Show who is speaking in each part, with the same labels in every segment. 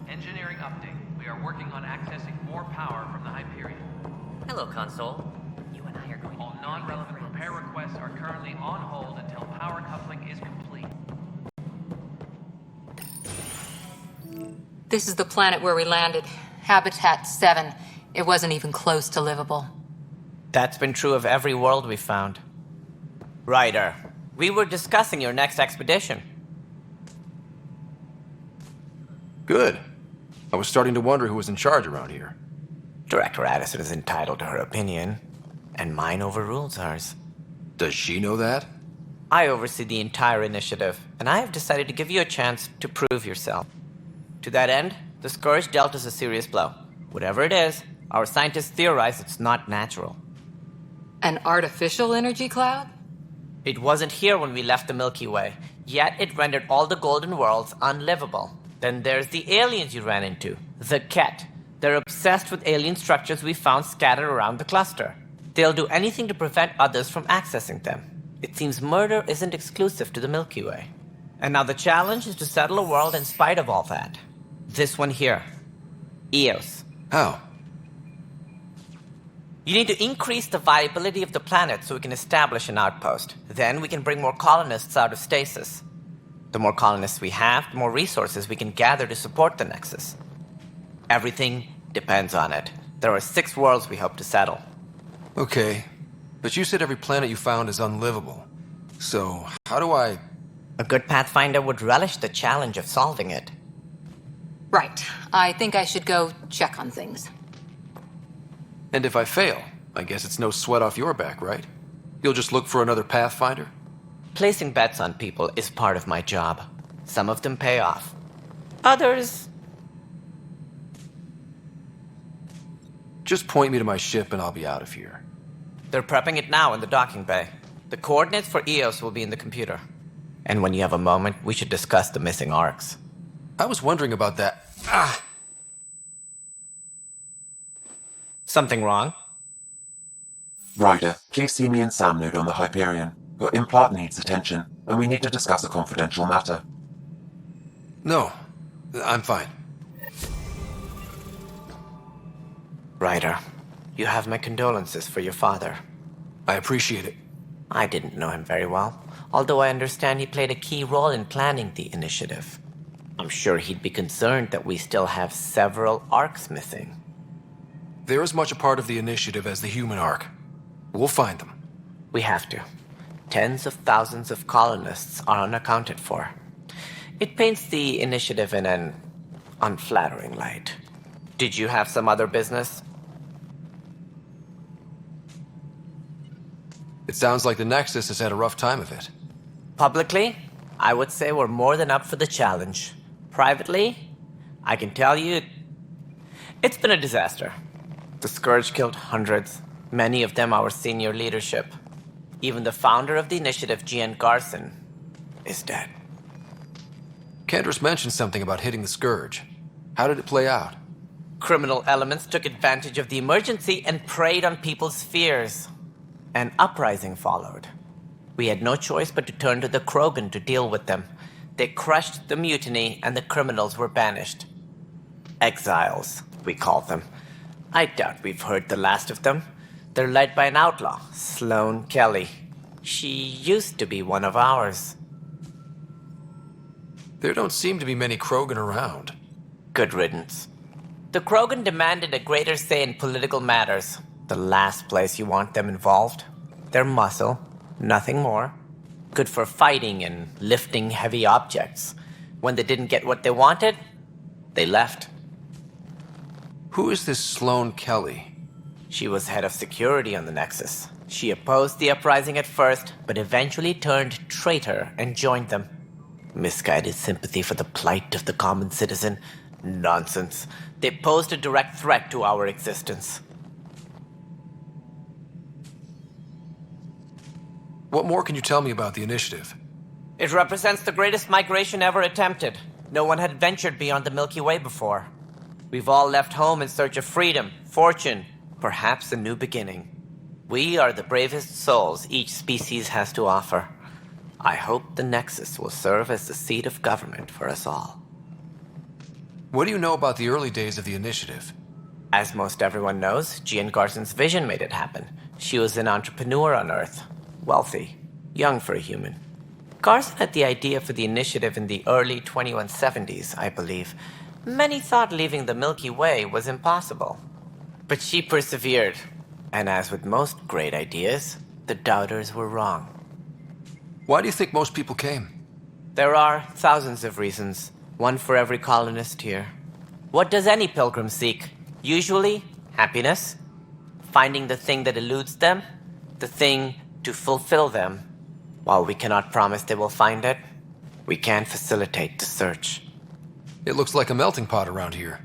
Speaker 1: Engineering update. We are working on accessing more power from the Hyperion.
Speaker 2: Hello, Console. You and I are going
Speaker 1: All non-relevant repair requests are currently on hold until power coupling is complete.
Speaker 3: This is the planet where we landed. Habitat 7. It wasn't even close to livable.
Speaker 2: That's been true of every world we found. Ryder, we were discussing your next expedition.
Speaker 4: Good. I was starting to wonder who was in charge around here.
Speaker 2: Director Addison is entitled to her opinion, and mine overrules hers.
Speaker 4: Does she know that?
Speaker 2: I oversee the entire initiative, and I have decided to give you a chance to prove yourself. To that end, the Scourge dealt us a serious blow. Whatever it is, our scientists theorize it's not natural.
Speaker 3: An artificial energy cloud?
Speaker 2: It wasn't here when we left the Milky Way, yet it rendered all the golden worlds unlivable. Then there's the aliens you ran into, the Ket. They're obsessed with alien structures we found scattered around the cluster. They'll do anything to prevent others from accessing them. It seems murder isn't exclusive to the Milky Way. And now the challenge is to settle a world in spite of all that. This one here. Eos.
Speaker 4: How?
Speaker 2: You need to increase the viability of the planet so we can establish an outpost. Then we can bring more colonists out of stasis. The more colonists we have, the more resources we can gather to support the Nexus. Everything depends on it. There are 6 worlds we hope to settle.
Speaker 4: Okay, but you said every planet you found is unlivable. So, how do I...
Speaker 2: A good Pathfinder would relish the challenge of solving it.
Speaker 3: Right. I think I should go check on things.
Speaker 4: And if I fail, I guess it's no sweat off your back, right? You'll just look for another Pathfinder?
Speaker 2: Placing bets on people is part of my job. Some of them pay off. Others...
Speaker 4: Just point me to my ship and I'll be out of here.
Speaker 2: They're prepping it now in the docking bay. The coordinates for Eos will be in the computer. And when you have a moment, we should discuss the missing arcs.
Speaker 4: I was wondering about that.
Speaker 2: Something wrong?
Speaker 5: Ryder, please see me and Sam Node on the Hyperion. Your implant needs attention, and we need to discuss a confidential matter.
Speaker 4: No, I'm fine.
Speaker 2: Ryder, you have my condolences for your father.
Speaker 4: I appreciate it.
Speaker 2: I didn't know him very well, although I understand he played a key role in planning the initiative. I'm sure he'd be concerned that we still have several arcs missing.
Speaker 4: They're as much a part of the initiative as the human arc. We'll find them.
Speaker 2: We have to. Tens of thousands of colonists are unaccounted for. It paints the initiative in an unflattering light. Did you have some other business?
Speaker 4: It sounds like the Nexus has had a rough time of it.
Speaker 2: Publicly, I would say we're more than up for the challenge. Privately, I can tell you, it's been a disaster. The Scourge killed hundreds, many of them our senior leadership. Even the founder of the initiative, Gian Garson, is dead.
Speaker 4: Kendris mentioned something about hitting the Scourge. How did it play out?
Speaker 2: Criminal elements took advantage of the emergency and preyed on people's fears. An uprising followed. We had no choice but to turn to the Krogan to deal with them. They crushed the mutiny and the criminals were banished. Exiles, we call them. I doubt we've heard the last of them. They're led by an outlaw, Sloane Kelly. She used to be one of ours.
Speaker 4: There don't seem to be many Krogan around.
Speaker 2: Good riddance. The Krogan demanded a greater say in political matters. The last place you want them involved. They're muscle, nothing more. Good for fighting and lifting heavy objects. When they didn't get what they wanted, they left.
Speaker 4: Who is this Sloane Kelly?
Speaker 2: She was head of security on the Nexus. She opposed the uprising at first, but eventually turned traitor and joined them. Misguided sympathy for the plight of the common citizen? Nonsense. They posed a direct threat to our existence.
Speaker 4: What more can you tell me about the initiative?
Speaker 2: It represents the greatest migration ever attempted. No one had ventured beyond the Milky Way before. We've all left home in search of freedom, fortune, perhaps a new beginning. We are the bravest souls each species has to offer. I hope the Nexus will serve as the seat of government for us all.
Speaker 4: What do you know about the early days of the initiative?
Speaker 2: As most everyone knows, Jean Garson's vision made it happen. She was an entrepreneur on Earth. Wealthy. Young for a human. Garson had the idea for the initiative in the early 2170s, I believe. Many thought leaving the Milky Way was impossible. But she persevered. And as with most great ideas, the doubters were wrong.
Speaker 4: Why do you think most people came?
Speaker 2: There are thousands of reasons, one for every colonist here. What does any pilgrim seek? Usually, happiness. Finding the thing that eludes them, the thing to fulfill them. While we cannot promise they will find it, we can facilitate the search.
Speaker 4: It looks like a melting pot around here.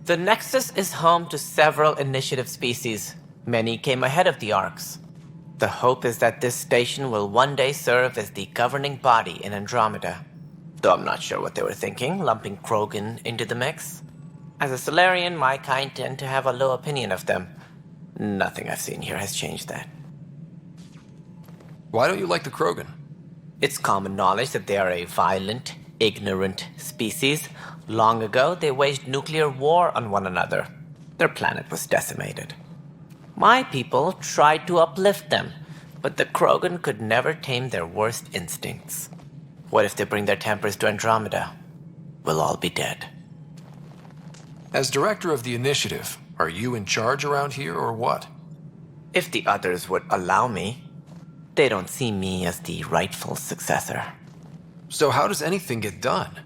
Speaker 2: The Nexus is home to several initiative species. Many came ahead of the Arks. The hope is that this station will one day serve as the governing body in Andromeda. Though I'm not sure what they were thinking, lumping Krogan into the mix. As a Solarian, my kind tend to have a low opinion of them. Nothing I've seen here has changed that.
Speaker 4: Why don't you like the Krogan?
Speaker 2: It's common knowledge that they are a violent, ignorant species. Long ago, they waged nuclear war on one another. Their planet was decimated. My people tried to uplift them, but the Krogan could never tame their worst instincts. What if they bring their tempers to Andromeda? We'll all be dead.
Speaker 4: As director of the initiative, are you in charge around here or what?
Speaker 2: If the others would allow me, they don't see me as the rightful successor.
Speaker 4: So how does anything get done?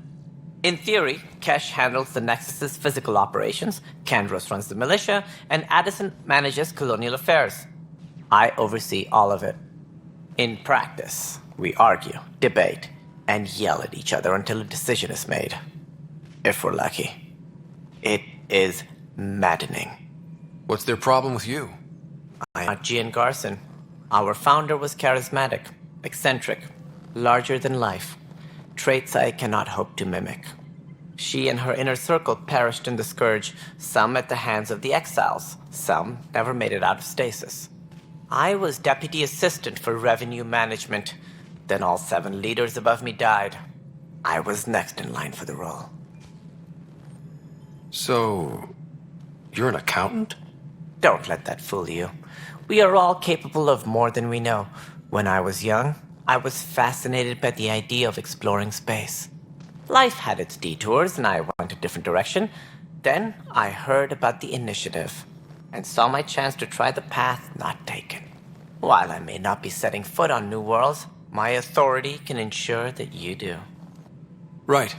Speaker 2: In theory, Kesh handles the Nexus's physical operations, Kandros runs the militia, and Addison manages colonial affairs. I oversee all of it. In practice, we argue, debate, and yell at each other until a decision is made. If we're lucky. It is maddening.
Speaker 4: What's their problem with you?
Speaker 2: I'm not Jean Garson. Our founder was charismatic, eccentric, larger than life. Traits I cannot hope to mimic. She and her inner circle perished in the Scourge, some at the hands of the Exiles, some never made it out of stasis. I was deputy assistant for revenue management. Then all 7 leaders above me died. I was next in line for the role.
Speaker 4: So, you're an accountant?
Speaker 2: Don't let that fool you. We are all capable of more than we know. When I was young, I was fascinated by the idea of exploring space. Life had its detours, and I went a different direction. Then I heard about the initiative, and saw my chance to try the path not taken. While I may not be setting foot on new worlds, my authority can ensure that you do.
Speaker 4: Right.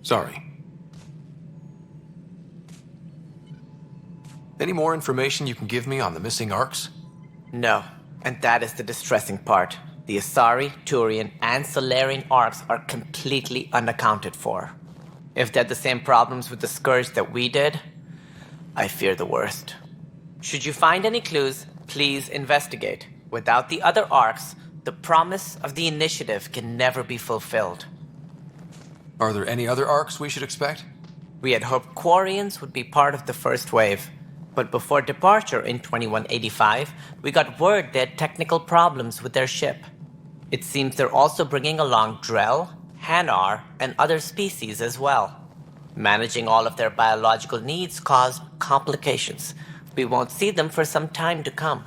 Speaker 4: Sorry. Any more information you can give me on the missing Arks?
Speaker 2: No, and that is the distressing part. The Asari, Turian, and Solarian Arks are completely unaccounted for. If they had the same problems with the Scourge that we did, I fear the worst. Should you find any clues, please investigate. Without the other Arks, the promise of the initiative can never be fulfilled.
Speaker 4: Are there any other Arks we should expect?
Speaker 2: We had hoped Quarians would be part of the first wave. But before departure in 2185, we got word they had technical problems with their ship. It seems they're also bringing along Drell, Hanar, and other species as well. Managing all of their biological needs caused complications. We won't see them for some time to come.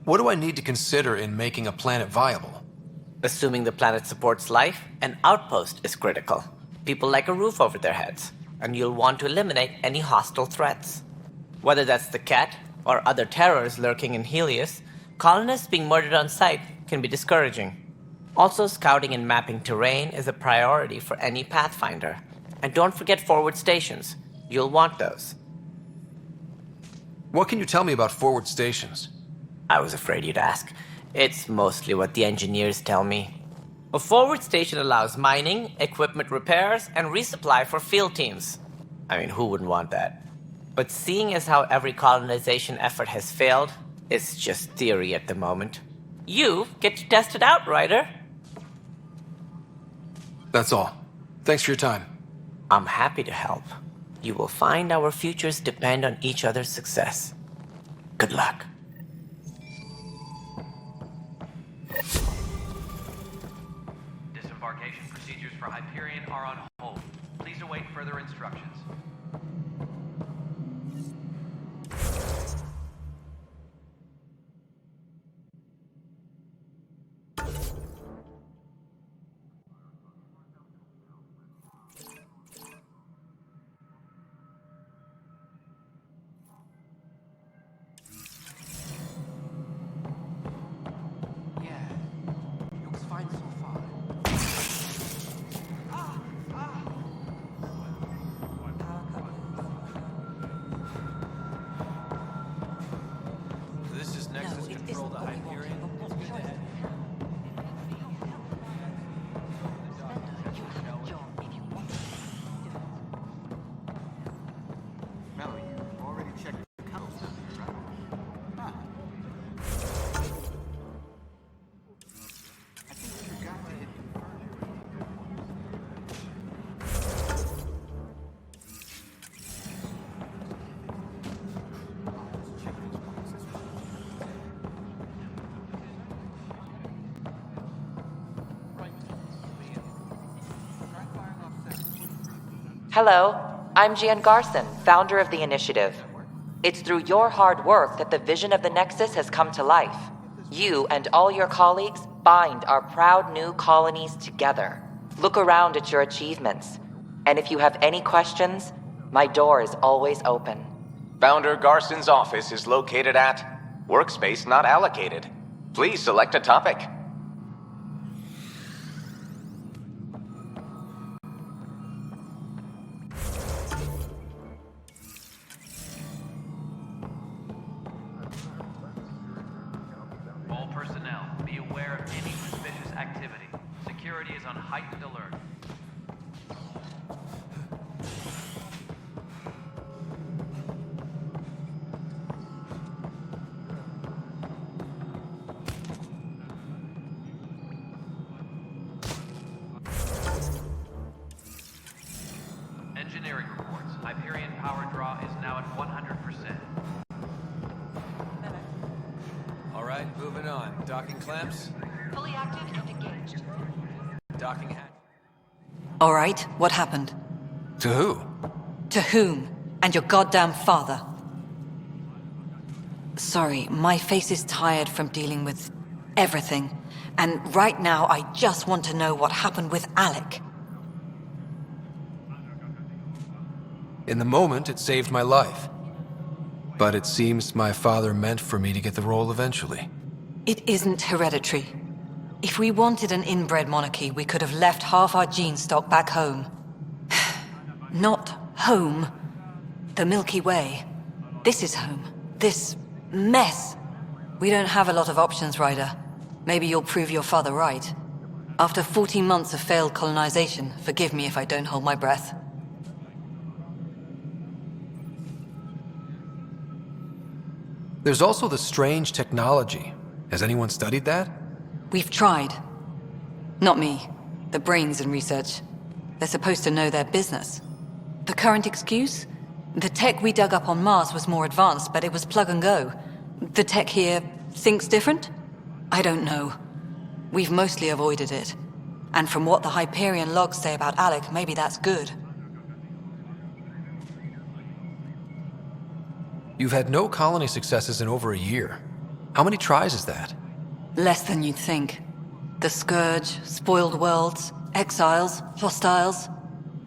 Speaker 4: What do I need to consider in making a planet viable?
Speaker 2: Assuming the planet supports life, an outpost is critical. People like a roof over their heads. And you'll want to eliminate any hostile threats. Whether that's the cat or other terrors lurking in Helios, colonists being murdered on sight can be discouraging. Also, scouting and mapping terrain is a priority for any Pathfinder. And don't forget forward stations. You'll want those.
Speaker 4: What can you tell me about forward stations?
Speaker 2: I was afraid you'd ask. It's mostly what the engineers tell me. A forward station allows mining, equipment repairs, and resupply for field teams. I mean, who wouldn't want that? But seeing as how every colonization effort has failed, it's just theory at the moment. You get to test it out, Ryder.
Speaker 4: That's all. Thanks for your time.
Speaker 2: I'm happy to help. You will find our futures depend on each other's success. Good luck.
Speaker 1: Disembarkation procedures for Hyperion are on hold. Please await further instructions.
Speaker 4: This is Nexus Control to Hyperion. It's good to have you.
Speaker 6: Melly, you've already checked the coast, right? Huh. I think you forgot to hit confirm. Let's check these boxes.
Speaker 7: Hello, I'm Gian Garson, founder of the initiative. It's through your hard work that the vision of the Nexus has come to life. You and all your colleagues bind our proud new colonies together. Look around at your achievements. And if you have any questions, my door is always open.
Speaker 8: Founder Garson's office is located at Workspace Not Allocated. Please select a topic.
Speaker 1: All personnel, be aware of any suspicious activity. Security is on heightened alert. Engineering reports. Hyperion power draw is now at 100%.
Speaker 4: All right, moving on. Docking clamps,
Speaker 3: Fully active and engaged.
Speaker 4: docking hatch.
Speaker 9: All right, what happened?
Speaker 4: To who?
Speaker 9: To whom? And your goddamn father. Sorry, my face is tired from dealing with everything. And right now, I just want to know what happened with Alec.
Speaker 4: In the moment, it saved my life. But it seems my father meant for me to get the role eventually.
Speaker 9: It isn't hereditary. If we wanted an inbred monarchy, we could have left half our gene stock back home. Not home. The Milky Way. This is home. This mess. We don't have a lot of options, Ryder. Maybe you'll prove your father right. After 14 months of failed colonization, forgive me if I don't hold my breath.
Speaker 4: There's also the strange technology. Has anyone studied that?
Speaker 9: We've tried. Not me. The brains in research. They're supposed to know their business. The current excuse? The tech we dug up on Mars was more advanced, but it was plug and go. The tech here thinks different? I don't know. We've mostly avoided it. And from what the Hyperion logs say about Alec, maybe that's good.
Speaker 4: You've had no colony successes in over a year. How many tries is that?
Speaker 9: Less than you'd think. The Scourge, spoiled worlds, exiles, hostiles.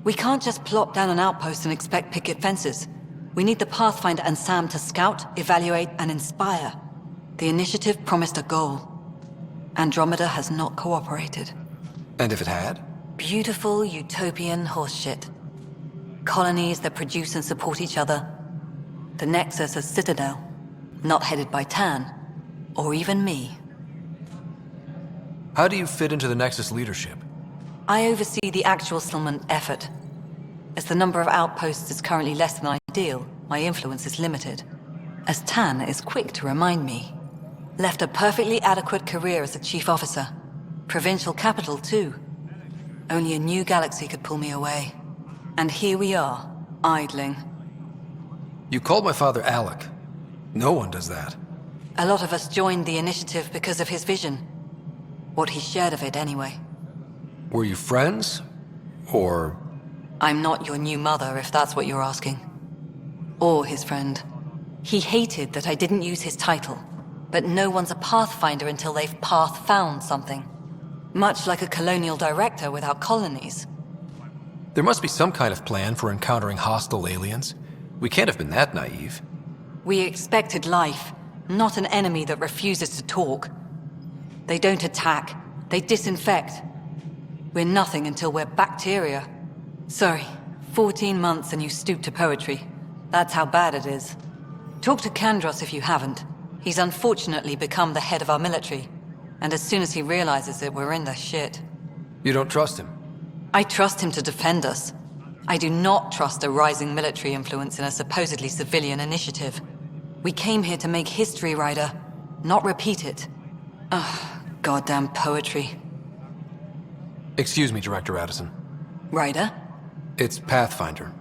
Speaker 9: We can't just plop down an outpost and expect picket fences. We need the Pathfinder and Sam to scout, evaluate, and inspire. The initiative promised a goal. Andromeda has not cooperated.
Speaker 4: And if it had?
Speaker 9: Beautiful utopian horseshit. Colonies that produce and support each other. The Nexus a citadel, not headed by Tan, or even me.
Speaker 4: How do you fit into the Nexus leadership?
Speaker 9: I oversee the actual settlement effort. As the number of outposts is currently less than ideal, my influence is limited. As Tan is quick to remind me. Left a perfectly adequate career as a chief officer. Provincial capital, too. Only a new galaxy could pull me away. And here we are, idling.
Speaker 4: You called my father Alec. No one does that.
Speaker 9: A lot of us joined the initiative because of his vision. What he shared of it, anyway.
Speaker 4: Were you friends? Or
Speaker 9: I'm not your new mother, if that's what you're asking. Or his friend. He hated that I didn't use his title, but no one's a pathfinder until they've path-found something. Much like a colonial director without colonies.
Speaker 4: There must be some kind of plan for encountering hostile aliens. We can't have been that naive.
Speaker 9: We expected life, not an enemy that refuses to talk. They don't attack, they disinfect. We're nothing until we're bacteria. Sorry, 14 months and you stoop to poetry. That's how bad it is. Talk to Kandros if you haven't. He's unfortunately become the head of our military. And as soon as he realizes it, we're in the shit.
Speaker 4: You don't trust him?
Speaker 9: I trust him to defend us. I do not trust a rising military influence in a supposedly civilian initiative. We came here to make history, Ryder, not repeat it. Ugh, goddamn poetry.
Speaker 4: Excuse me, Director Addison.
Speaker 9: Ryder?
Speaker 4: It's Pathfinder.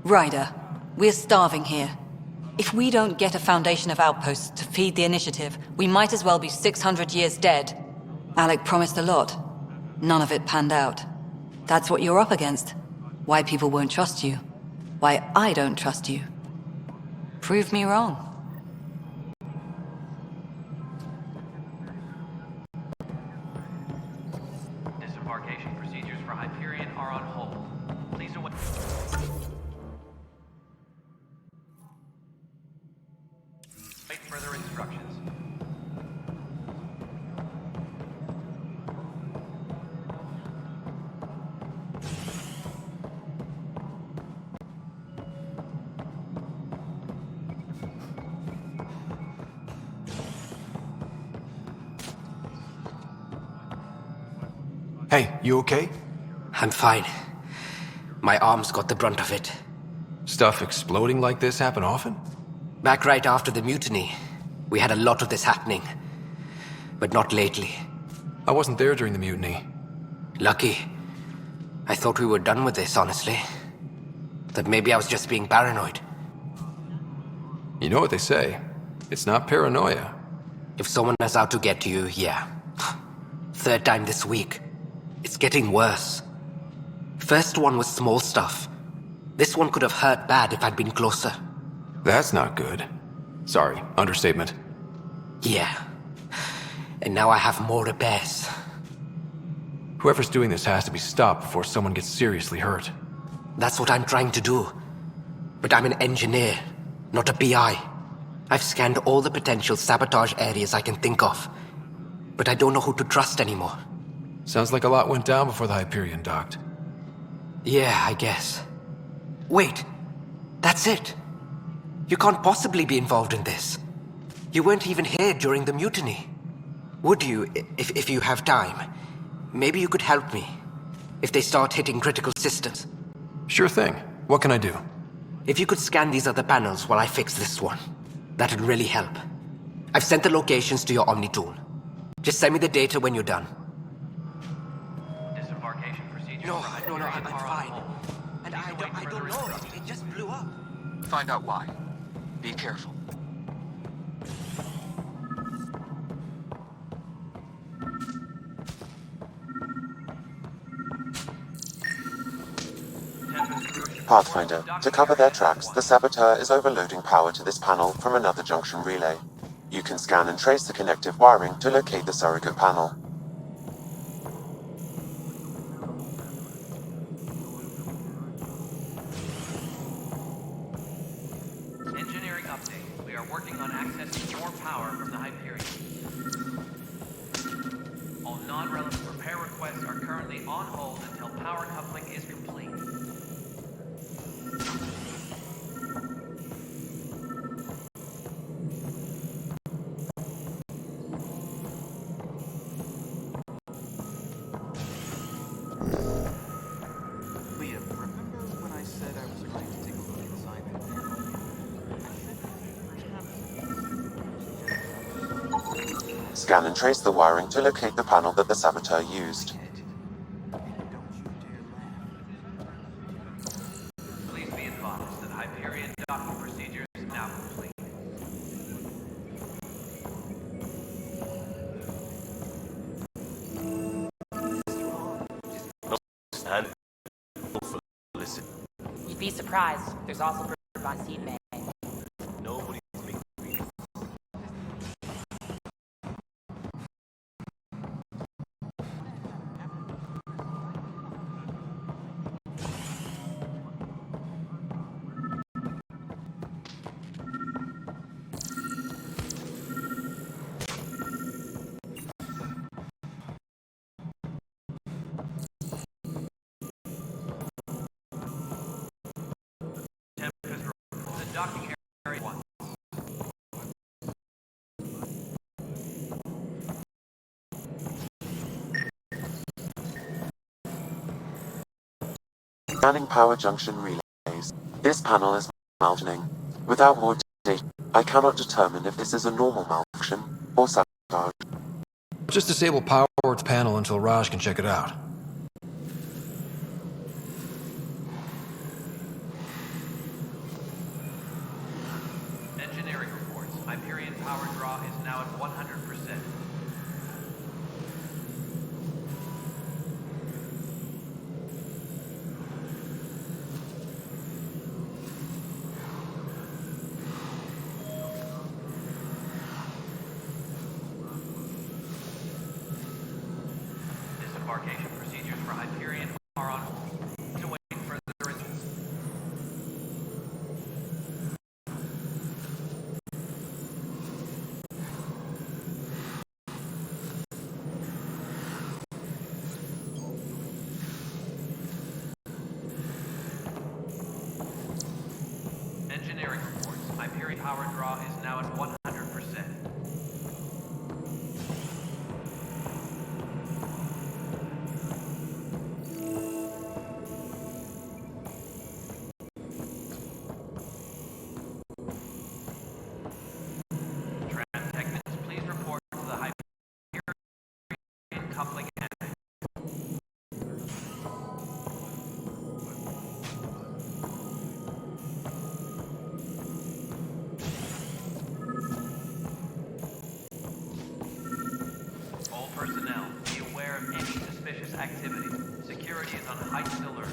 Speaker 9: Ryder, we're starving here. If we don't get a foundation of outposts to feed the initiative, we might as well be 600 years dead. Alec promised a lot. None of it panned out. That's what you're up against. Why people won't trust you. Why I don't trust you. Prove me wrong.
Speaker 1: Disembarkation procedures for Hyperion are on hold. Please await. Wait further instructions.
Speaker 4: Hey, you okay?
Speaker 10: I'm fine. My arms got the brunt of it.
Speaker 4: Stuff exploding like this happen often?
Speaker 10: Back right after the mutiny, we had a lot of this happening. But not lately.
Speaker 4: I wasn't there during the mutiny.
Speaker 10: Lucky. I thought we were done with this, honestly. That maybe I was just being paranoid.
Speaker 4: You know what they say. It's not paranoia.
Speaker 10: If someone is out to get you, yeah. Third time this week. It's getting worse. First one was small stuff. This one could have hurt bad if I'd been closer.
Speaker 4: That's not good. Sorry, understatement.
Speaker 10: Yeah. And now I have more repairs.
Speaker 4: Whoever's doing this has to be stopped before someone gets seriously hurt.
Speaker 10: That's what I'm trying to do. But I'm an engineer, not a PI. I've scanned all the potential sabotage areas I can think of. But I don't know who to trust anymore.
Speaker 4: Sounds like a lot went down before the Hyperion docked.
Speaker 10: Yeah, I guess. Wait. That's it. You can't possibly be involved in this. You weren't even here during the mutiny. Would you, if you have time? Maybe you could help me. If they start hitting critical systems.
Speaker 4: Sure thing. What can I do?
Speaker 10: If you could scan these other panels while I fix this one, that'd really help. I've sent the locations to your Omni tool. Just send me the data when you're done.
Speaker 1: Disembarkation procedures
Speaker 10: No,
Speaker 1: for
Speaker 10: I'm
Speaker 1: Hyperion are on
Speaker 10: fine.
Speaker 1: hold.
Speaker 10: And
Speaker 1: Please
Speaker 10: I
Speaker 1: await
Speaker 10: don't
Speaker 1: further
Speaker 10: know.
Speaker 1: instructions.
Speaker 10: It just blew up.
Speaker 6: Find out why. Be careful.
Speaker 5: Pathfinder, to cover their tracks, the saboteur is overloading power to this panel from another junction relay. You can scan and trace the connective wiring to locate the surrogate panel.
Speaker 1: Engineering update. We are working on accessing more power from the Hyperion. All non-relevant repair requests are currently on hold until power coupling is complete.
Speaker 6: Liam, remember when I said I was going to take a look inside the panel? I said perhaps...
Speaker 5: Scan and trace the wiring to locate the panel that the saboteur used.
Speaker 1: Please be advised that Hyperion docking procedure is now complete.
Speaker 11: And for
Speaker 6: this.
Speaker 7: You'd be surprised. There's also bird on seed man.
Speaker 6: Nobody.
Speaker 1: The docking area 1.
Speaker 5: Scanning power junction relays. This panel is malfunctioning. Without more data, I cannot determine if this is a normal malfunction or sabotage.
Speaker 4: Just disable power at the panel until Raj can check it out.
Speaker 1: Engineering reports. Hyperion power draw is now at 100%. Disembarkation procedures for Hyperion are on hold to wait further results. Engineering reports. Hyperion power draw is now at 100%. Tram technicians, please report to the Hyperion coupling end. All personnel, be aware of any suspicious activity. Security is on heightened alert.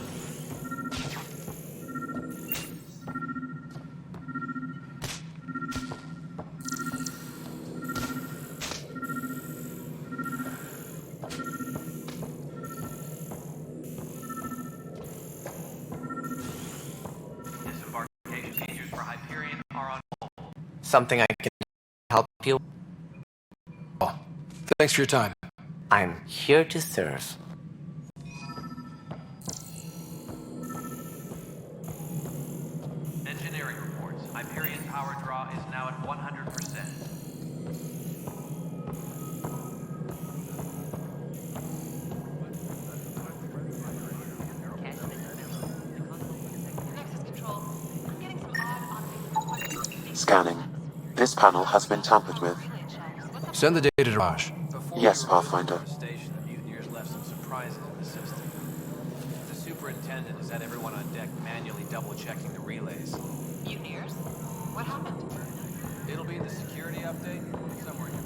Speaker 1: Disembarkation procedures for Hyperion are on hold.
Speaker 2: Something I can help you?
Speaker 4: Oh, thanks for your time.
Speaker 2: I'm here to serve.
Speaker 1: Engineering reports. Hyperion power draw is now at 100%.
Speaker 5: Scanning. This panel has been tampered with.
Speaker 4: Send the data to Raj.
Speaker 5: Yes, Pathfinder.
Speaker 6: Station, the mutineers left some surprises in the system. The superintendent has had everyone on deck manually double-checking the relays.
Speaker 3: Mutineers? What happened?
Speaker 6: It'll be in the security update somewhere in your